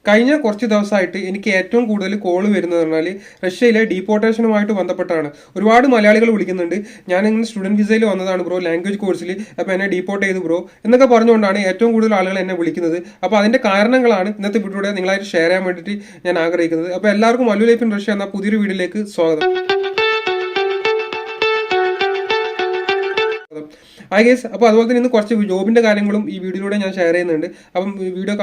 കഴിഞ്ഞ കുറച്ച് ദിവസമായിട്ട് എനിക്ക് ഏറ്റവും കൂടുതൽ കോൾ വരുന്നത് പറഞ്ഞാൽ റഷ്യയിലെ ഡീപ്പോർട്ടേഷനുമായിട്ട് ബന്ധപ്പെട്ടാണ്. ഒരുപാട് മലയാളികൾ വിളിക്കുന്നുണ്ട്. ഞാൻ ഇങ്ങനെ സ്റ്റുഡൻറ് വിസയിൽ വന്നതാണ് ബ്രോ, ലാംഗ്വേജ് കോഴ്സിൽ, അപ്പോൾ എന്നെ ഡീപ്പോർട്ട് ചെയ്തു ബ്രോ എന്നൊക്കെ പറഞ്ഞുകൊണ്ടാണ് ഏറ്റവും കൂടുതൽ ആളുകൾ എന്നെ വിളിക്കുന്നത്. അപ്പോൾ അതിൻ്റെ കാരണങ്ങളാണ് ഇന്നത്തെ വീഡിയോയുടെ നിങ്ങളായിട്ട് ഷെയർ ചെയ്യാൻ വേണ്ടിയിട്ട് ഞാൻ ആഗ്രഹിക്കുന്നത്. അപ്പോൾ എല്ലാവർക്കും മല്ലു ലൈഫ് ഇൻ റഷ്യ എന്ന പുതിയൊരു വീഡിയോയിലേക്ക് സ്വാഗതം. ഗൈസ്, അപ്പോൾ അതുപോലെ തന്നെ ഇന്ന് കുറച്ച് ജോബിൻ്റെ കാര്യങ്ങളും ഈ വീഡിയോയിലൂടെ ഞാൻ ഷെയർ ചെയ്യുന്നുണ്ട്. അപ്പം വീഡിയോ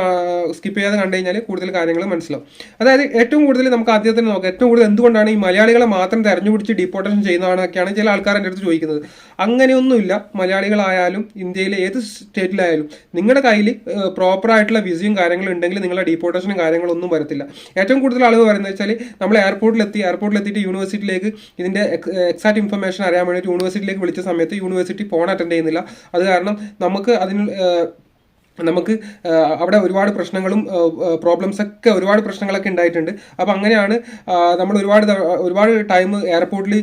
സ്കിപ്പ് ചെയ്യാതെ കണ്ടു കഴിഞ്ഞാൽ കൂടുതൽ കാര്യങ്ങൾ മനസ്സിലാവും. അതായത് ഏറ്റവും കൂടുതൽ നമുക്ക് ആദ്യം തന്നെ നോക്കാം, ഏറ്റവും കൂടുതൽ എന്തുകൊണ്ടാണ് ഈ മലയാളികളെ മാത്രം തെരഞ്ഞുപിടിച്ച് ഡീപ്പോർട്ടേഷൻ ചെയ്യുന്നതാണെന്നൊക്കെയാണ് ചില ആൾക്കാർ എൻ്റെ അടുത്ത് ചോദിക്കുന്നത്. അങ്ങനെയൊന്നുമില്ല. മലയാളികളായാലും ഇന്ത്യയിലെ ഏത് സ്റ്റേറ്റിലായാലും നിങ്ങളുടെ കയ്യിൽ പ്രോപ്പറായിട്ടുള്ള വിസയും കാര്യങ്ങളും ഉണ്ടെങ്കിൽ നിങ്ങളുടെ ഡീപ്പോർട്ടേഷനും കാര്യങ്ങളൊന്നും വരത്തില്ല. ഏറ്റവും കൂടുതൽ ആളുകൾ പറയുന്നത് വെച്ചാൽ നമ്മൾ എയർപോർട്ടിലെത്തിയിട്ട് യൂണിവേഴ്സിറ്റിയിലേക്ക് ഇതിൻ്റെ എക്സാക്ട് ഇൻഫർമേഷൻ അറിയാൻ വേണ്ടിയിട്ട് യൂണിവേഴ്സിറ്റിയിലേക്ക് വിളിച്ച സമയത്ത് യൂണിവേഴ്സിറ്റി ഫോൺ അറ്റൻഡ് ചെയ്യുന്നില്ല. അത് കാരണം നമുക്ക് അവിടെ ഒരുപാട് പ്രശ്നങ്ങളും ഒരുപാട് പ്രശ്നങ്ങളൊക്കെ ഉണ്ടായിട്ടുണ്ട്. അപ്പോൾ അങ്ങനെയാണ് നമ്മൾ ഒരുപാട് ടൈം എയർപോർട്ടിൽ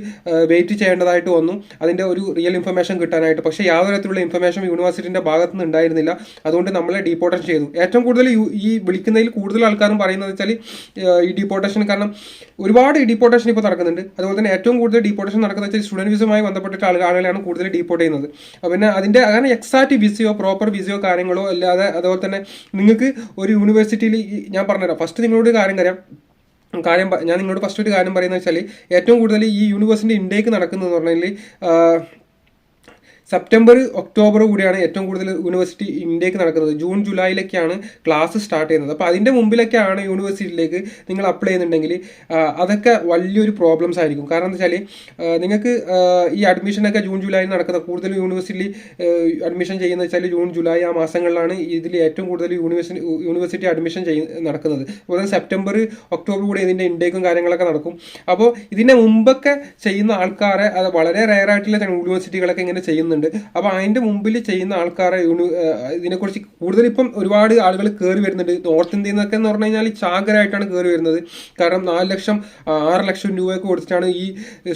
വെയിറ്റ് ചെയ്യേണ്ടതായിട്ട് വന്നു അതിൻ്റെ ഒരു റിയൽ ഇൻഫർമേഷൻ കിട്ടാനായിട്ട്. പക്ഷേ യാതൊരു തരത്തിലുള്ള ഇൻഫർമേഷൻ യൂണിവേഴ്സിറ്റിൻ്റെ ഭാഗത്തു നിന്ന് ഉണ്ടായിരുന്നില്ല. അതുകൊണ്ട് നമ്മളെ ഡീപ്പോർട്ടേഷൻ ചെയ്തു. ഏറ്റവും കൂടുതൽ ഈ വിളിക്കുന്നതിൽ കൂടുതൽ ആൾക്കാരും പറയുന്നത് വെച്ചാൽ ഈ ഡീപ്പോർട്ടേഷൻ കാരണം ഒരുപാട് ഡീപ്പോർട്ടേഷൻ ഇപ്പോൾ നടക്കുന്നുണ്ട്. അതുപോലെ തന്നെ ഏറ്റവും കൂടുതൽ ഡീപ്പോർട്ടേഷൻ നടക്കുന്നത് വെച്ചാൽ സ്റ്റുഡൻറ് വിസയുമായി ബന്ധപ്പെട്ടിട്ട് ആളുകളെയാണ് കൂടുതൽ ഡീപ്പോർട്ട് ചെയ്യുന്നത്. പിന്നെ അതിൻ്റെ അങ്ങനെ എക്സാക്ട് വിസയോ പ്രോപ്പർ വിസയോ കാര്യങ്ങളോ അതുപോലെ തന്നെ നിങ്ങൾക്ക് ഒരു യൂണിവേഴ്സിറ്റിയിൽ ഞാൻ പറഞ്ഞുതരാം. ഫസ്റ്റ് നിങ്ങളോട് ഞാൻ നിങ്ങളോട് ഫസ്റ്റ് ഒരു കാര്യം പറയുന്നത് വെച്ചാൽ ഏറ്റവും കൂടുതൽ ഈ യൂണിവേഴ്സിറ്റി ഇൻടേക്ക് നടക്കുന്നതെന്ന് പറഞ്ഞാൽ സെപ്റ്റംബർ ഒക്ടോബർ കൂടിയാണ് ഏറ്റവും കൂടുതൽ യൂണിവേഴ്സിറ്റി ഇൻടേക്ക് നടക്കുന്നത്. ജൂൺ ജൂലൈയിലൊക്കെയാണ് ക്ലാസ് സ്റ്റാർട്ട് ചെയ്യുന്നത്. അപ്പോൾ അതിൻ്റെ മുമ്പിലൊക്കെയാണ് യൂണിവേഴ്സിറ്റിയിലേക്ക് നിങ്ങൾ അപ്ലൈ ചെയ്യുന്നുണ്ടെങ്കിൽ അതൊക്കെ വലിയൊരു പ്രോബ്ലംസ് ആയിരിക്കും. കാരണം എന്താ വെച്ചാൽ നിങ്ങൾക്ക് ഈ അഡ്മിഷനൊക്കെ ജൂൺ ജൂലൈയിൽ നടക്കുന്നത്. കൂടുതൽ യൂണിവേഴ്സിറ്റിയിൽ അഡ്മിഷൻ ചെയ്യുന്നത് വെച്ചാൽ ജൂൺ ജൂലൈ ആ മാസങ്ങളിലാണ് ഇതിൽ ഏറ്റവും കൂടുതൽ യൂണിവേഴ്സിറ്റി അഡ്മിഷൻ നടക്കുന്നത്. അതുപോലെ സെപ്റ്റംബർ ഒക്ടോബർ കൂടി ഇതിൻ്റെ ഇൻടേക്കും കാര്യങ്ങളൊക്കെ നടക്കും. അപ്പോൾ ഇതിൻ്റെ മുമ്പൊക്കെ ചെയ്യുന്ന ആൾക്കാരെ അത് വളരെ റെയർ ആയിട്ടുള്ള യൂണിവേഴ്സിറ്റികളൊക്കെ ഇങ്ങനെ ചെയ്യുന്നുണ്ട്. അപ്പോൾ അതിൻ്റെ മുമ്പിൽ ചെയ്യുന്ന ആൾക്കാരെ ഇതിനെക്കുറിച്ച് കൂടുതൽ ഇപ്പം ഒരുപാട് ആളുകൾ കയറി വരുന്നുണ്ട്. നോർത്ത് ഇന്ത്യയിൽ നിന്നൊക്കെ എന്ന് പറഞ്ഞു കഴിഞ്ഞാൽ ചാകരായിട്ടാണ് കയറി വരുന്നത്. കാരണം 4 ലക്ഷം 6 ലക്ഷം രൂപയൊക്കെ കൊടുത്തിട്ടാണ് ഈ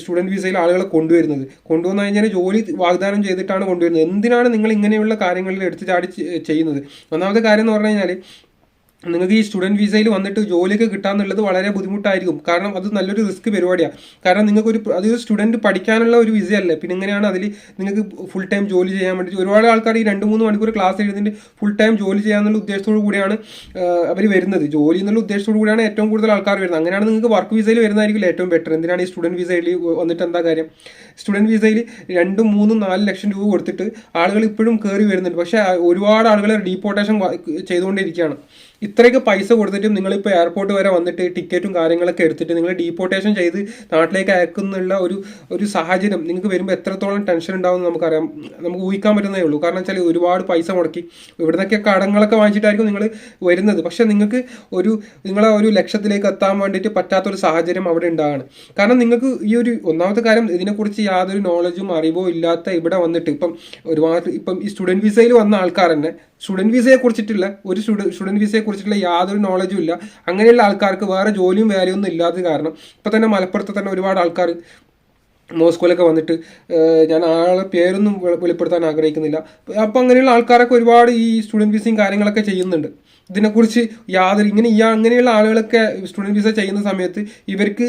സ്റ്റുഡൻറ് വിസയിൽ ആളുകളെ കൊണ്ടുവന്നു കഴിഞ്ഞാൽ ജോലി വാഗ്ദാനം ചെയ്തിട്ടാണ് കൊണ്ടുവരുന്നത്. എന്തിനാണ് നിങ്ങൾ ഇങ്ങനെയുള്ള കാര്യങ്ങളിൽ എടുത്തു ചാടി ചെയ്യുന്നത്? ഒന്നാമത്തെ കാര്യം എന്ന് പറഞ്ഞു കഴിഞ്ഞാൽ നിങ്ങൾക്ക് ഈ സ്റ്റുഡൻറ് വിസയിൽ വന്നിട്ട് ജോലിയൊക്കെ കിട്ടാന്നുള്ളത് വളരെ ബുദ്ധിമുട്ടായിരിക്കും. കാരണം അത് നല്ലൊരു റിസ്ക് പരിപാടിയാണ്. കാരണം അത് സ്റ്റുഡൻറ്റ് പഠിക്കാനുള്ള ഒരു വിസയല്ലേ. പിന്നെ എങ്ങനെയാണ് അതിൽ നിങ്ങൾക്ക് ഫുൾ ടൈം ജോലി ചെയ്യാൻ വേണ്ടി ഒരുപാട് ആൾക്കാർ ഈ 2-3 മണിക്കൂർ ക്ലാസ് എഴുതിയിട്ട് ഫുൾ ടൈം ജോലി ചെയ്യാന്നുള്ള ഉദ്ദേശത്തോടു കൂടിയാണ് അവർ വരുന്നത്. ജോലി എന്നുള്ള ഉദ്ദേശത്തോടു കൂടിയാണ് ഏറ്റവും കൂടുതൽ ആൾക്കാർ വരുന്നത്. അങ്ങനെയാണ് നിങ്ങൾക്ക് വർക്ക് വിസയിൽ വരുന്നതായിരിക്കും ഏറ്റവും ബെറ്റർ. എന്തിനാണ് ഈ സ്റ്റുഡൻറ് വിസയിൽ വന്നിട്ട് എന്താ കാര്യം? സ്റ്റുഡൻറ് വിസയിൽ 2, 3, 4 ലക്ഷം രൂപ കൊടുത്തിട്ട് ആളുകൾ ഇപ്പോഴും കയറി വരുന്നുണ്ട്. പക്ഷേ ഒരുപാട് ആളുകൾ ഡീപ്പോർട്ടേഷൻ ചെയ്തുകൊണ്ടിരിക്കുകയാണ്. ഇത്രയൊക്കെ പൈസ കൊടുത്തിട്ടും നിങ്ങളിപ്പോൾ എയർപോർട്ട് വരെ വന്നിട്ട് ടിക്കറ്റും കാര്യങ്ങളൊക്കെ എടുത്തിട്ട് നിങ്ങൾ ഡീപ്പോർട്ടേഷൻ ചെയ്ത് നാട്ടിലേക്ക് അയക്കുന്നുള്ള ഒരു സാഹചര്യം നിങ്ങൾക്ക് വരുമ്പോൾ എത്രത്തോളം ടെൻഷൻ ഉണ്ടാവുമെന്ന് നമുക്കറിയാം. നമുക്ക് ഊഹിക്കാൻ പറ്റുന്നതേ ഉള്ളൂ. കാരണം വെച്ചാൽ ഒരുപാട് പൈസ മുടക്കി ഇവിടുന്നൊക്കെ കടങ്ങളൊക്കെ വാങ്ങിച്ചിട്ടായിരിക്കും നിങ്ങൾ വരുന്നത്. പക്ഷേ നിങ്ങൾക്ക് നിങ്ങളെ ഒരു ലക്ഷ്യത്തിലേക്ക് എത്താൻ വേണ്ടിയിട്ട് പറ്റാത്തൊരു സാഹചര്യം അവിടെ ഉണ്ടാകണം. കാരണം നിങ്ങൾക്ക് ഒന്നാമത്തെ കാര്യം ഇതിനെക്കുറിച്ച് യാതൊരു നോളജും അറിവോ ഇല്ലാത്ത ഇവിടെ വന്നിട്ട് ഇപ്പം ഈ സ്റ്റുഡൻറ് വിസയിൽ വന്ന ആൾക്കാർ തന്നെ സ്റ്റുഡൻറ് വിസയെ കുറിച്ചിട്ടുള്ള യാതൊരു നോളജും ഇല്ല. അങ്ങനെയുള്ള ആൾക്കാർക്ക് വേറെ ജോലിയും വേലയൊന്നും ഇല്ലാത്ത കാരണം ഇപ്പം തന്നെ മലപ്പുറത്ത് തന്നെ ഒരുപാട് ആൾക്കാർ മോസ്കോയിലൊക്കെ വന്നിട്ട് ഞാൻ ആളെ പേരൊന്നും വെളിപ്പെടുത്താൻ ആഗ്രഹിക്കുന്നില്ല. അപ്പം അങ്ങനെയുള്ള ആൾക്കാരൊക്കെ ഒരുപാട് ഈ സ്റ്റുഡൻറ് വിസയും കാര്യങ്ങളൊക്കെ ചെയ്യുന്നുണ്ട്. ഇതിനെക്കുറിച്ച് അങ്ങനെയുള്ള ആളുകളൊക്കെ സ്റ്റുഡൻറ് വിസ ചെയ്യുന്ന സമയത്ത് ഇവർക്ക്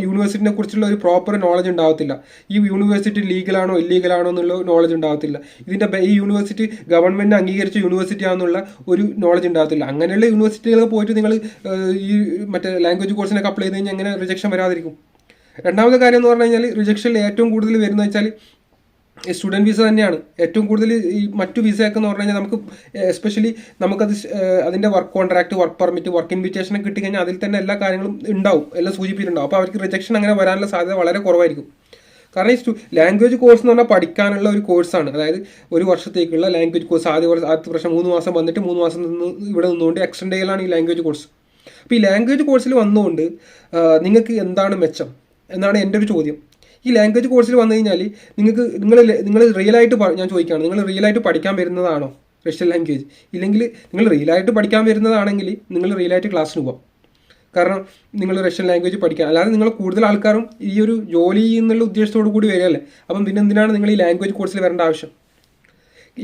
യൂണിവേഴ്സിറ്റിനെ കുറിച്ചുള്ള ഒരു പ്രോപ്പർ നോളജ് ഉണ്ടാകത്തില്ല. ഈ യൂണിവേഴ്സിറ്റി ലീഗലാണോ ഇല്ലീഗലാണോ എന്നുള്ള നോളജ് ഉണ്ടാകത്തില്ല. ഈ യൂണിവേഴ്സിറ്റി ഗവൺമെൻറ് അംഗീകരിച്ച യൂണിവേഴ്സിറ്റി ആണെന്നുള്ള ഒരു നോളജ് ഉണ്ടാകത്തില്ല. അങ്ങനെയുള്ള യൂണിവേഴ്സിറ്റികൾ പോയിട്ട് നിങ്ങൾ ഈ മറ്റേ ലാംഗ്വേജ് കോഴ്സിനൊക്കെ അപ്ലൈ ചെയ്ത് കഴിഞ്ഞാൽ എങ്ങനെ റിജക്ഷൻ വരാതിരിക്കും? രണ്ടാമത്തെ കാര്യം എന്ന് പറഞ്ഞു കഴിഞ്ഞാൽ റിജക്ഷനിൽ ഏറ്റവും കൂടുതൽ വരുന്നത് വെച്ചാൽ സ്റ്റുഡൻറ് വിസ തന്നെയാണ്. ഏറ്റവും കൂടുതൽ ഈ മറ്റു വിസയൊക്കെ എന്ന് പറഞ്ഞു കഴിഞ്ഞാൽ നമുക്ക് എസ്പെഷ്യലി നമുക്കത് അതിൻ്റെ work contract, work permit, work invitation ഒക്കെ കിട്ടിക്കഴിഞ്ഞാൽ അതിൽ തന്നെ എല്ലാ കാര്യങ്ങളും ഉണ്ടാവും, എല്ലാം സൂചിപ്പിച്ചിട്ടുണ്ടാവും. അപ്പോൾ അവർക്ക് റിജക്ഷൻ അങ്ങനെ വരാനുള്ള സാധ്യത വളരെ കുറവായിരിക്കും. കാരണം ഈ ലാംഗ്വേജ് കോഴ്സ് എന്ന് പറഞ്ഞാൽ പഠിക്കാനുള്ള ഒരു കോഴ്സാണ്. അതായത് ഒരു വർഷത്തേക്കുള്ള ലാംഗ്വേജ് കോഴ്സ്. ആദ്യത്തെ വർഷം 3 മാസം വന്നിട്ട് 3 മാസം ഇവിടെ നിന്നുകൊണ്ട് എക്സ്റ്റെൻഡ് ചെയ്യലാണ് ഈ ലാംഗ്വേജ് കോഴ്സ്. അപ്പോൾ ഈ ലാംഗ്വേജ് കോഴ്സിൽ വന്നുകൊണ്ട് നിങ്ങൾക്ക് എന്താണ് മെച്ചം എന്നാണ് എൻ്റെ ഒരു ചോദ്യം. ഈ ലാംഗ്വേജ് കോഴ്സിൽ വന്നു കഴിഞ്ഞാൽ നിങ്ങൾ റിയലായിട്ട് ഞാൻ ചോദിക്കുകയാണ്, നിങ്ങൾ റിയലായിട്ട് പഠിക്കാൻ വരുന്നതാണോ റഷ്യൻ ലാംഗ്വേജ്? ഇല്ലെങ്കിൽ നിങ്ങൾ റിയലായിട്ട് പഠിക്കാൻ വരുന്നതാണെങ്കിൽ നിങ്ങൾ റിയലായിട്ട് ക്ലാസ്സിന് പോകാം. കാരണം നിങ്ങൾ റഷ്യൻ ലാംഗ്വേജ് പഠിക്കാൻ, അല്ലാതെ നിങ്ങൾ കൂടുതൽ ആൾക്കാരും ഈ ഒരു ജോലി എന്നുള്ള ഉദ്ദേശത്തോടു കൂടി വരികയല്ലേ. അപ്പം പിന്നെ എന്തിനാണ് നിങ്ങൾ ഈ ലാംഗ്വേജ് കോഴ്സിൽ വരേണ്ട ആവശ്യം?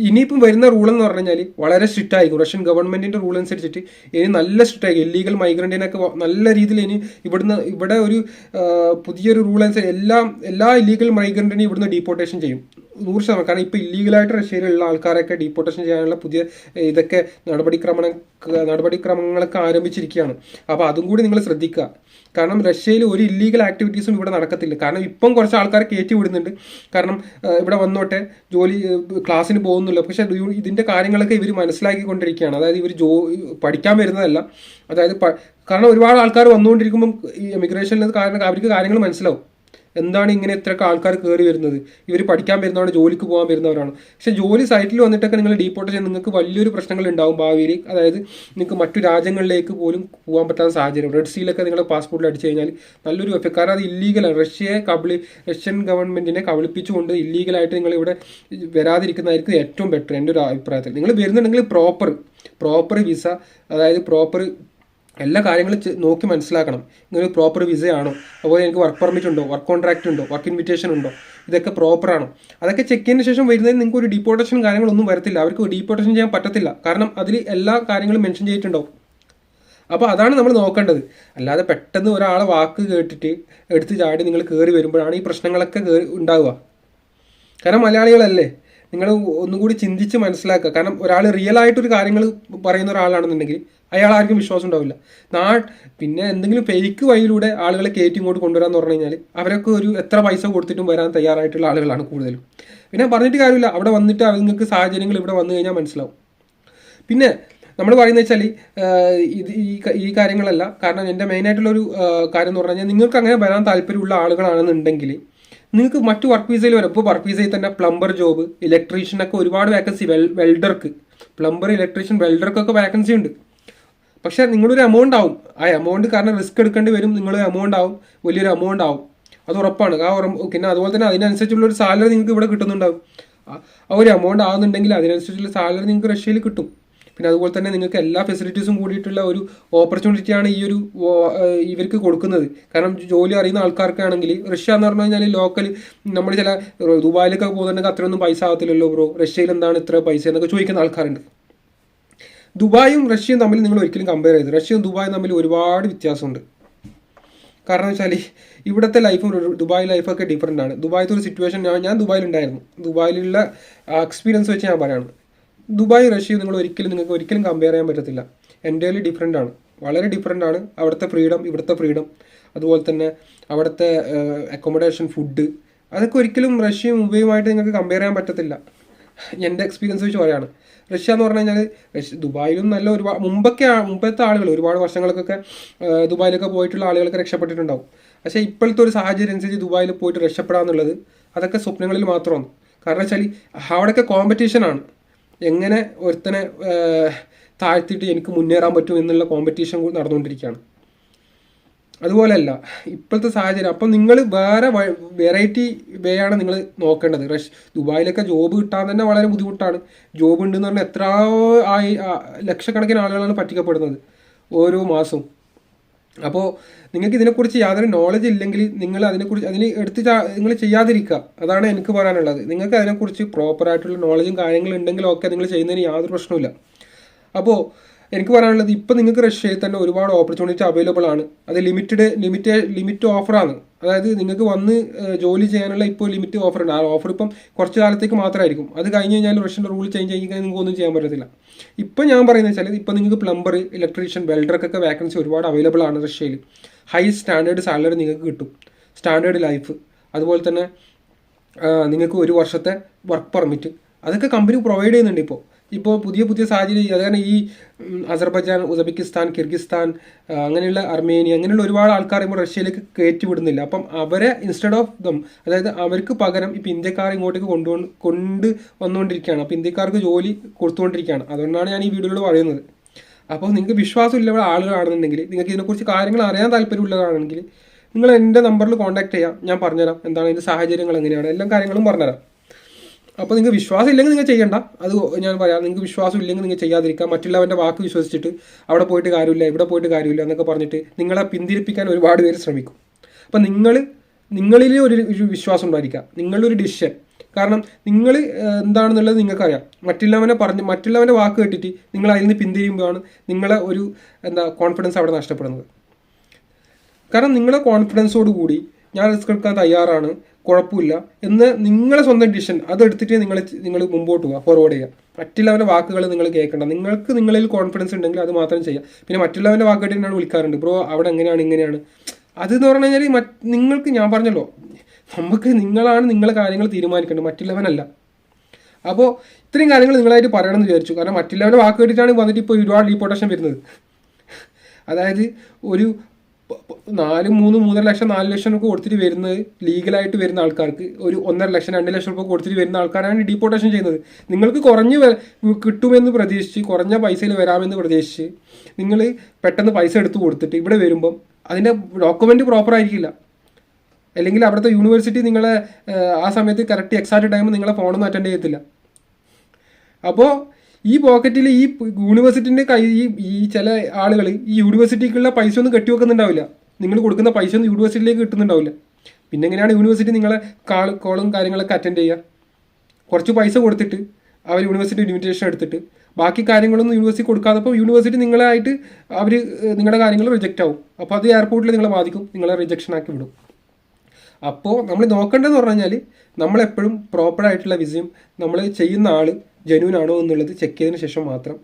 ഇനിയിപ്പം വരുന്ന റൂൾ എന്ന് പറഞ്ഞു കഴിഞ്ഞാൽ വളരെ സ്ട്രിക്റ്റ് ആയിരിക്കും. റഷ്യൻ ഗവൺമെന്റിന്റെ റൂൾ അനുസരിച്ചിട്ട് ഇനി നല്ല സ്ട്രിക്റ്റ് ആയിരിക്കും. ഇല്ലീഗൽ മൈഗ്രന്റിനൊക്കെ നല്ല രീതിയിൽ ഇനി ഇവിടെ ഒരു പുതിയൊരു റൂൾ അനുസരിച്ച് എല്ലാ ഇല്ലീഗൽ മൈഗ്രന്റിനെയും ഇവിടുന്ന് ഡീപ്പോർട്ടേഷൻ ചെയ്യും 100%. കാരണം ഇപ്പോൾ ഇല്ലീഗലായിട്ട് റഷ്യയിലുള്ള ആൾക്കാരൊക്കെ ഡീപ്പോർട്ടേഷൻ ചെയ്യാനുള്ള പുതിയ ഇതൊക്കെ നടപടിക്രമങ്ങളൊക്കെ ആരംഭിച്ചിരിക്കുകയാണ്. അപ്പോൾ അതും കൂടി നിങ്ങൾ ശ്രദ്ധിക്കുക. കാരണം റഷ്യയിൽ ഒരു ഇല്ലീഗൽ ആക്ടിവിറ്റീസും ഇവിടെ നടക്കത്തില്ല. കാരണം ഇപ്പം കുറച്ച് ആൾക്കാരെ കയറ്റി വിടുന്നുണ്ട്. കാരണം ഇവിടെ വന്നോട്ടെ ജോലി ക്ലാസ്സിന് പോകുന്നില്ല. പക്ഷെ ഇതിൻ്റെ കാര്യങ്ങളൊക്കെ ഇവർ മനസ്സിലാക്കിക്കൊണ്ടിരിക്കുകയാണ്. അതായത് ഇവർ പഠിക്കാൻ വരുന്നതല്ല. അതായത് കാരണം ഒരുപാട് ആൾക്കാർ വന്നുകൊണ്ടിരിക്കുമ്പം ഈ എമിഗ്രേഷനിൽ കാരണം അവർക്ക് കാര്യങ്ങൾ മനസ്സിലാവും. എന്താണ് ഇങ്ങനെ ഇത്രയൊക്കെ ആൾക്കാർ കയറി വരുന്നത്, ഇവർ പഠിക്കാൻ വരുന്നവരാണ്, ജോലിക്ക് പോകാൻ വരുന്നവരാണ്. പക്ഷേ ജോലി സൈറ്റിൽ വന്നിട്ടൊക്കെ നിങ്ങൾ ഡീപ്പോർട്ട് ചെയ്യാൻ നിങ്ങൾക്ക് വലിയൊരു പ്രശ്നങ്ങൾ ഉണ്ടാവും ഭാവിയിൽ. അതായത് നിങ്ങൾക്ക് മറ്റു രാജ്യങ്ങളിലേക്ക് പോലും പോകാൻ പറ്റാത്ത സാഹചര്യം. റെഡ് സീലൊക്കെ നിങ്ങളുടെ പാസ്പോർട്ടിൽ അടിച്ചു കഴിഞ്ഞാൽ നല്ലൊരു എഫക്ട്. കാരണം അത് ഇല്ലീഗലാണ്. റഷ്യൻ ഗവൺമെന്റിനെ കബളിപ്പിച്ചുകൊണ്ട് ഇല്ലീഗലായിട്ട് നിങ്ങൾ ഇവിടെ വരാതിരിക്കുന്നതായിരിക്കും ഏറ്റവും ബെറ്റർ എൻ്റെ ഒരു അഭിപ്രായത്തിൽ. നിങ്ങൾ വരുന്നുണ്ടെങ്കിൽ പ്രോപ്പർ വിസ, അതായത് പ്രോപ്പർ എല്ലാ കാര്യങ്ങളും നോക്കി മനസ്സിലാക്കണം. നിങ്ങൾക്ക് പ്രോപ്പർ വിസയാണോ, അതുപോലെ എനിക്ക് വർക്ക് പെർമിറ്റ് ഉണ്ടോ, വർക്ക് കോൺട്രാക്റ്റ് ഉണ്ടോ, വർക്ക് ഇൻവിറ്റേഷൻ ഉണ്ടോ, ഇതൊക്കെ പ്രോപ്പറാണോ, അതൊക്കെ ചെക്ക് ചെയ്തതിന് ശേഷം വരുന്നതിന് നിങ്ങൾക്ക് ഒരു ഡീപ്പോർട്ടേഷൻ കാര്യങ്ങളൊന്നും വരത്തില്ല. അവർക്ക് ഡീപ്പോർട്ടേഷൻ ചെയ്യാൻ പറ്റത്തില്ല. കാരണം അതിൽ എല്ലാ കാര്യങ്ങളും മെൻഷൻ ചെയ്തിട്ടുണ്ടാവും. അപ്പോൾ അതാണ് നമ്മൾ നോക്കേണ്ടത്. അല്ലാതെ പെട്ടെന്ന് ഒരാളെ വാക്ക് കേട്ടിട്ട് എടുത്ത് ചാടി നിങ്ങൾ കയറി വരുമ്പോഴാണ് ഈ പ്രശ്നങ്ങളൊക്കെ ഉണ്ടാവുക. കാരണം മലയാളികളല്ലേ, നിങ്ങൾ ഒന്നും കൂടി ചിന്തിച്ച് മനസ്സിലാക്കുക. കാരണം ഒരാൾ റിയൽ ആയിട്ടൊരു കാര്യങ്ങൾ പറയുന്ന ഒരാളാണെന്നുണ്ടെങ്കിൽ അയാൾ ആർക്കും വിശ്വാസം ഉണ്ടാവില്ല. പിന്നെ എന്തെങ്കിലും ഫേക്ക് വഴിയിലൂടെ ആളുകളെ കയറ്റി ഇങ്ങോട്ട് കൊണ്ടുവരാന്ന് പറഞ്ഞു കഴിഞ്ഞാൽ അവരൊക്കെ എത്ര പൈസ കൊടുത്തിട്ടും വരാൻ തയ്യാറായിട്ടുള്ള ആളുകളാണ് കൂടുതലും. പിന്നെ പറഞ്ഞിട്ട് കാര്യമില്ല, അവിടെ വന്നിട്ട് നിങ്ങൾക്ക് സാഹചര്യങ്ങൾ ഇവിടെ വന്നു കഴിഞ്ഞാൽ മനസ്സിലാവും. പിന്നെ നമ്മൾ പറയുന്നത് വെച്ചാൽ ഈ കാര്യങ്ങളല്ല. കാരണം എൻ്റെ മെയിനായിട്ടുള്ളൊരു കാര്യം എന്ന് പറഞ്ഞു കഴിഞ്ഞാൽ നിങ്ങൾക്ക് അങ്ങനെ വരാൻ താല്പര്യമുള്ള ആളുകളാണെന്നുണ്ടെങ്കിൽ നിങ്ങൾക്ക് മറ്റു വർക്ക് വിസയിൽ വരാം. ഇപ്പോൾ വർക്ക് വിസയിൽ തന്നെ പ്ലംബർ ജോബ്, ഇലക്ട്രീഷ്യനൊക്കെ ഒരുപാട് വേക്കൻസി, വെൽഡർക്ക്, പ്ലംബർ, ഇലക്ട്രീഷ്യൻ, വെൽഡർക്കൊക്കെ വേക്കൻസി ഉണ്ട്. പക്ഷേ നിങ്ങളൊരു എമൗണ്ട് ആവും. ആ എമൗണ്ട് കാരണം റിസ്ക് എടുക്കേണ്ടി വരും. നിങ്ങളൊരു എമൗണ്ട് ആവും, വലിയൊരു എമൗണ്ട് ആവും, അത് ഉറപ്പാണ്. പിന്നെ അതുപോലെ തന്നെ അതിനനുസരിച്ചുള്ള ഒരു സാലറി നിങ്ങൾക്ക് ഇവിടെ കിട്ടുന്നുണ്ടാവും. ആ ഒരു എമൗണ്ട് ആവുന്നുണ്ടെങ്കിൽ അതിനനുസരിച്ചുള്ള സാലറി നിങ്ങൾക്ക് റഷ്യയിൽ കിട്ടും. പിന്നെ അതുപോലെ തന്നെ നിങ്ങൾക്ക് എല്ലാ ഫെസിലിറ്റീസും കൂടിയിട്ടുള്ള ഒരു ഓപ്പർച്യൂണിറ്റിയാണ് ഇവർക്ക് കൊടുക്കുന്നത്. കാരണം ജോലി അറിയുന്ന ആൾക്കാർക്കാണെങ്കിൽ റഷ്യ എന്ന് പറഞ്ഞു കഴിഞ്ഞാൽ ലോക്കൽ നമ്മൾ ചില ദുബായിലൊക്കെ പോകുന്നുണ്ടെങ്കിൽ അത്രയൊന്നും പൈസ ആകത്തില്ലല്ലോ ബ്രോ, റഷ്യയിൽ എന്താണ് ഇത്ര പൈസ എന്നൊക്കെ ചോദിക്കുന്ന ആൾക്കാരുണ്ട്. ദുബായും റഷ്യയും തമ്മിൽ നിങ്ങൾ ഒരിക്കലും കമ്പയർ ചെയ്ത്, റഷ്യയും ദുബായും തമ്മിൽ ഒരുപാട് വ്യത്യാസമുണ്ട്. കാരണം വെച്ചാൽ ഇവിടുത്തെ ലൈഫും ദുബായ് ലൈഫൊക്കെ ഡിഫറെൻ്റ് ആണ്. ദുബായിലത്തെ ഒരു സിറ്റുവേഷൻ ഞാൻ ദുബായിലുണ്ടായിരുന്നു. ദുബായിലുള്ള എക്സ്പീരിയൻസ് വെച്ച് ഞാൻ പറയാണ്. ദുബായ് റഷ്യയും നിങ്ങൾക്ക് ഒരിക്കലും കമ്പയർ ചെയ്യാൻ പറ്റത്തില്ല. എൻ്റയർലി ഡിഫറെൻ്റ് ആണ്, വളരെ ഡിഫറെൻ്റ് ആണ്. അവിടുത്തെ ഫ്രീഡം, ഇവിടുത്തെ ഫ്രീഡം, അതുപോലെ തന്നെ അവിടുത്തെ അക്കോമഡേഷൻ, ഫുഡ്, അതൊക്കെ ഒരിക്കലും റഷ്യയും ദുബായുമായിട്ട് നിങ്ങൾക്ക് കമ്പയർ ചെയ്യാൻ പറ്റത്തില്ല. എൻ്റെ എക്സ്പീരിയൻസ് വെച്ച് പറയാണ്. റഷ്യ എന്ന് പറഞ്ഞു കഴിഞ്ഞാൽ ദുബായിലും നല്ല മുമ്പത്തെ ആളുകൾ ഒരുപാട് വർഷങ്ങൾക്കൊക്കെ ദുബായിലൊക്കെ പോയിട്ടുള്ള ആളുകളൊക്കെ രക്ഷപ്പെട്ടിട്ടുണ്ടാവും. പക്ഷേ ഇപ്പോഴത്തെ ഒരു സാഹചര്യം അനുസരിച്ച് ദുബായിൽ പോയിട്ട് രക്ഷപ്പെടാന്നുള്ളത് അതൊക്കെ സ്വപ്നങ്ങളിൽ മാത്രമാണ്. കാരണം വെച്ചാൽ അവിടെയൊക്കെ കോമ്പറ്റീഷനാണ്. എങ്ങനെ ഒരുത്തനെ താഴ്ത്തിയിട്ട് എനിക്ക് മുന്നേറാൻ പറ്റും എന്നുള്ള കോമ്പറ്റീഷൻ നടന്നുകൊണ്ടിരിക്കുകയാണ്. അതുപോലെയല്ല ഇപ്പോഴത്തെ സാഹചര്യം. അപ്പം നിങ്ങൾ വേറെ വെറൈറ്റി വേ ആണ് നിങ്ങൾ നോക്കേണ്ടത്. ദുബായിലൊക്കെ ജോബ് കിട്ടാൻ തന്നെ വളരെ ബുദ്ധിമുട്ടാണ്. ജോബ് ഉണ്ടെന്ന് പറഞ്ഞാൽ ലക്ഷക്കണക്കിന് ആളുകളാണ് പറ്റിക്കപ്പെടുന്നത് ഓരോ മാസവും. അപ്പോൾ നിങ്ങൾക്ക് ഇതിനെക്കുറിച്ച് യാതൊരു നോളജ് ഇല്ലെങ്കിൽ നിങ്ങൾ നിങ്ങൾ ചെയ്യാതിരിക്കുക. അതാണ് എനിക്ക് പറയാനുള്ളത്. നിങ്ങൾക്ക് അതിനെക്കുറിച്ച് പ്രോപ്പറായിട്ടുള്ള നോളജും കാര്യങ്ങളും ഉണ്ടെങ്കിലും ഒക്കെ നിങ്ങൾ ചെയ്യുന്നതിന് യാതൊരു പ്രശ്നമില്ല. അപ്പോൾ എനിക്ക് പറയാനുള്ളത്, ഇപ്പം നിങ്ങൾക്ക് റഷ്യയിൽ തന്നെ ഒരുപാട് ഓപ്പർച്യൂണിറ്റി അവൈലബിൾ ആണ്. അത് ലിമിറ്റ് ഓഫറാണ്. അതായത് നിങ്ങൾക്ക് വന്ന് ജോലി ചെയ്യാനുള്ള ഇപ്പോൾ ലിമിറ്റ് ഓഫർ ഉണ്ട്. ആ ഓഫർ ഇപ്പം കുറച്ച് കാലത്തേക്ക് മാത്രമായിരിക്കും. അത് കഴിഞ്ഞ് കഴിഞ്ഞാൽ റഷ്യൻ്റെ റൂൾ ചേഞ്ച് ചെയ്യിക്കാൻ നിങ്ങൾക്ക് ഒന്നും ചെയ്യാൻ പറ്റത്തില്ല. ഇപ്പം ഞാൻ പറയുന്നത് വെച്ചാൽ ഇപ്പം നിങ്ങൾക്ക് പ്ലംബർ, ഇലക്ട്രീഷ്യൻ, വെൽഡർക്കൊക്കെ വേക്കൻസി ഒരുപാട് അവൈലബിൾ ആണ് റഷ്യയിൽ. ഹൈ സ്റ്റാൻഡേർഡ് സാലറി നിങ്ങൾക്ക് കിട്ടും, സ്റ്റാൻഡേർഡ് ലൈഫ്. അതുപോലെ തന്നെ നിങ്ങൾക്ക് 1 വർഷത്തെ വർക്ക് പെർമിറ്റ് അതൊക്കെ കമ്പനി പ്രൊവൈഡ് ചെയ്യുന്നുണ്ട്. ഇപ്പോൾ പുതിയ സാഹചര്യം. അതാണ് ഈ അസർബൈജാൻ, ഉസ്ബെക്കിസ്ഥാൻ, കിർഗിസ്ഥാൻ, അങ്ങനെയുള്ള അർമേനിയ, അങ്ങനെയുള്ള ഒരുപാട് ആൾക്കാർ ഇപ്പോൾ റഷ്യയിലേക്ക് കയറ്റി വിടുന്നില്ല. അപ്പം അവരെ ഇൻസ്റ്റെഡ് ഓഫ് ദം, അതായത് അവർക്ക് പകരം ഇപ്പോൾ ഇന്ത്യക്കാർ ഇങ്ങോട്ടേക്ക് കൊണ്ട് വന്നുകൊണ്ടിരിക്കുകയാണ്. അപ്പോൾ ഇന്ത്യക്കാർക്ക് ജോലി കൊടുത്തുകൊണ്ടിരിക്കുകയാണ്. അതുകൊണ്ടാണ് ഞാൻ ഈ വീഡിയോയിൽ പറയുന്നത്. അപ്പോൾ നിങ്ങൾക്ക് വിശ്വാസമില്ല ആളുകളാണെന്നുണ്ടെങ്കിൽ, നിങ്ങൾക്ക് ഇതിനെക്കുറിച്ച് കാര്യങ്ങൾ അറിയാൻ താല്പര്യമുള്ളതാണെങ്കിൽ നിങ്ങൾ എൻ്റെ നമ്പറിൽ കോൺടാക്ട് ചെയ്യാം. ഞാൻ പറഞ്ഞുതരാം എന്താണ് ഇതിൻ്റെ സാഹചര്യങ്ങൾ എങ്ങനെയാണ്, എല്ലാ കാര്യങ്ങളും പറഞ്ഞുതരാം. അപ്പോൾ നിങ്ങൾക്ക് വിശ്വാസം ഇല്ലെങ്കിൽ നിങ്ങൾ ചെയ്യണ്ട. അത് ഞാൻ പറയാം. നിങ്ങൾക്ക് വിശ്വാസം ഇല്ലെങ്കിൽ നിങ്ങൾ ചെയ്യാതിരിക്കുക. മറ്റുള്ളവൻ്റെ വാക്ക് വിശ്വസിച്ചിട്ട് അവിടെ പോയിട്ട് കാര്യമില്ല, ഇവിടെ പോയിട്ട് കാര്യമില്ല എന്നൊക്കെ പറഞ്ഞിട്ട് നിങ്ങളെ പിന്തിരിപ്പിക്കാൻ ഒരുപാട് പേര് ശ്രമിക്കും. അപ്പം നിങ്ങളിൽ ഒരു വിശ്വാസം ഉണ്ടായിരിക്കുക, നിങ്ങളൊരു ഡിസിഷൻ. കാരണം നിങ്ങൾ എന്താണെന്നുള്ളത് നിങ്ങൾക്കറിയാം. മറ്റുള്ളവൻ്റെ വാക്ക് കേട്ടിട്ട് നിങ്ങൾ അതിൽ നിന്ന് പിന്തിരിയുമ്പോഴാണ് നിങ്ങളെ ഒരു കോൺഫിഡൻസ് അവിടെ നഷ്ടപ്പെടുന്നത്. കാരണം നിങ്ങളെ കോൺഫിഡൻസോട് കൂടി ഞാൻ റിസ്ക് എടുക്കാൻ തയ്യാറാണ്, കുഴപ്പമില്ല എന്ന് നിങ്ങളെ സ്വന്തം ഡിസിഷൻ അതെടുത്തിട്ട് നിങ്ങൾ മുമ്പോട്ട് പോവുക, ഫോർവേഡ് ചെയ്യുക. മറ്റുള്ളവൻ്റെ വാക്കുകൾ നിങ്ങൾ കേൾക്കണ്ട. നിങ്ങൾക്ക് നിങ്ങളിൽ കോൺഫിഡൻസ് ഉണ്ടെങ്കിൽ അത് മാത്രം ചെയ്യുക. പിന്നെ മറ്റുള്ളവൻ്റെ വാക്ക് കേട്ടിട്ട് എന്നോട് വിളിക്കാറുണ്ട്, ബ്രോ അവിടെ എങ്ങനെയാണ് ഇങ്ങനെയാണ്. അതെന്ന് പറഞ്ഞു കഴിഞ്ഞാൽ നിങ്ങൾക്ക് ഞാൻ പറഞ്ഞല്ലോ, നമുക്ക് നിങ്ങളാണ് നിങ്ങളെ കാര്യങ്ങൾ തീരുമാനിക്കേണ്ടത്, മറ്റുള്ളവനല്ല. അപ്പോൾ ഇത്രയും കാര്യങ്ങൾ നിങ്ങളായിട്ട് പറയണമെന്ന് വിചാരിച്ചു. കാരണം മറ്റുള്ളവരുടെ വാക്ക് കേട്ടിട്ടാണ് വന്നിട്ട് ഇപ്പോൾ ഒരുപാട് ഡീപ്പോർട്ടേഷൻ വരുന്നത്. അതായത് ഒരു 3.5 ലക്ഷം 4 ലക്ഷം രൂപ കൊടുത്തിട്ട് വരുന്നത്, ലീഗലായിട്ട് വരുന്ന ആൾക്കാർക്ക് ഒരു 1.5 ലക്ഷം 2 ലക്ഷം രൂപ കൊടുത്തിട്ട് വരുന്ന ആൾക്കാരാണ് ഡീപ്പോർട്ടേഷൻ ചെയ്യുന്നത്. നിങ്ങൾക്ക് കുറഞ്ഞ് കിട്ടുമെന്ന് പ്രതീക്ഷിച്ച്, കുറഞ്ഞ പൈസയിൽ വരാമെന്ന് പ്രതീക്ഷിച്ച് നിങ്ങൾ പെട്ടെന്ന് പൈസ എടുത്ത് കൊടുത്തിട്ട് ഇവിടെ വരുമ്പം അതിൻ്റെ ഡോക്യുമെൻ്റ് പ്രോപ്പർ ആയിരിക്കില്ല. അല്ലെങ്കിൽ അവിടുത്തെ യൂണിവേഴ്സിറ്റി നിങ്ങളെ ആ സമയത്ത് കറക്റ്റ് എക്സാക്റ്റ് ടൈം നിങ്ങളെ ഫോണൊന്നും അറ്റൻഡ് ചെയ്യത്തില്ല. അപ്പോൾ ഈ പോക്കറ്റിൽ ഈ യൂണിവേഴ്സിറ്റിൻ്റെ ഈ ചില ആളുകൾ ഈ യൂണിവേഴ്സിറ്റിക്കുള്ള പൈസ ഒന്നും കെട്ടിവെക്കുന്നുണ്ടാവില്ല. നിങ്ങൾ കൊടുക്കുന്ന പൈസ ഒന്നും യൂണിവേഴ്സിറ്റിയിലേക്ക് കിട്ടുന്നുണ്ടാവില്ല. പിന്നെ എങ്ങനെയാണ് യൂണിവേഴ്സിറ്റി നിങ്ങളെ കോളും കാര്യങ്ങളൊക്കെ അറ്റൻഡ് ചെയ്യുക? കുറച്ച് പൈസ കൊടുത്തിട്ട് അവർ യൂണിവേഴ്സിറ്റി ഇൻവിറ്റേഷൻ എടുത്തിട്ട് ബാക്കി കാര്യങ്ങളൊന്നും യൂണിവേഴ്സിറ്റി കൊടുക്കാത്തപ്പോൾ യൂണിവേഴ്സിറ്റി നിങ്ങളായിട്ട് നിങ്ങളുടെ കാര്യങ്ങൾ റിജക്റ്റ് ആവും. അപ്പോൾ അത് എയർപോർട്ടിൽ നിങ്ങളെ ബാധിക്കും, നിങ്ങളെ റിജക്ഷൻ ആക്കി വിടും. അപ്പോൾ നമ്മൾ നോക്കേണ്ടതെന്ന് പറഞ്ഞു കഴിഞ്ഞാൽ നമ്മളെപ്പോഴും പ്രോപ്പറായിട്ടുള്ള വിസയും നമ്മൾ ചെയ്യുന്ന ആൾ ജെന്യൂൻ ആണോ എന്നുള്ളത് ചെക്ക് ചെയ്തതിന് ശേഷം മാത്രം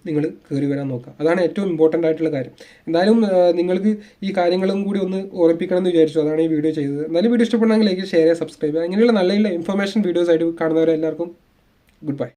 നിങ്ങൾ കയറി വരാൻ നോക്കുക. അതാണ് ഏറ്റവും ഇമ്പോർട്ടൻ്റ് ആയിട്ടുള്ള കാര്യം. എന്തായാലും നിങ്ങൾക്ക് ഈ കാര്യങ്ങളും കൂടി ഒന്ന് ഓർമ്മിപ്പിക്കണം എന്ന് വിചാരിച്ചു, അതാണ് ഈ വീഡിയോ ചെയ്തത്. എന്നാലും വീഡിയോ ഇഷ്ടപ്പെടണമെങ്കിൽ ലൈക്ക്, ഷെയർ, സബ്സ്ക്രൈബ്, അങ്ങനെയുള്ള നല്ല ഇൻഫർമേഷൻ വീഡിയോസ് ആയിട്ട് കാണുന്നവരെല്ലാവർക്കും ഗുഡ് ബൈ.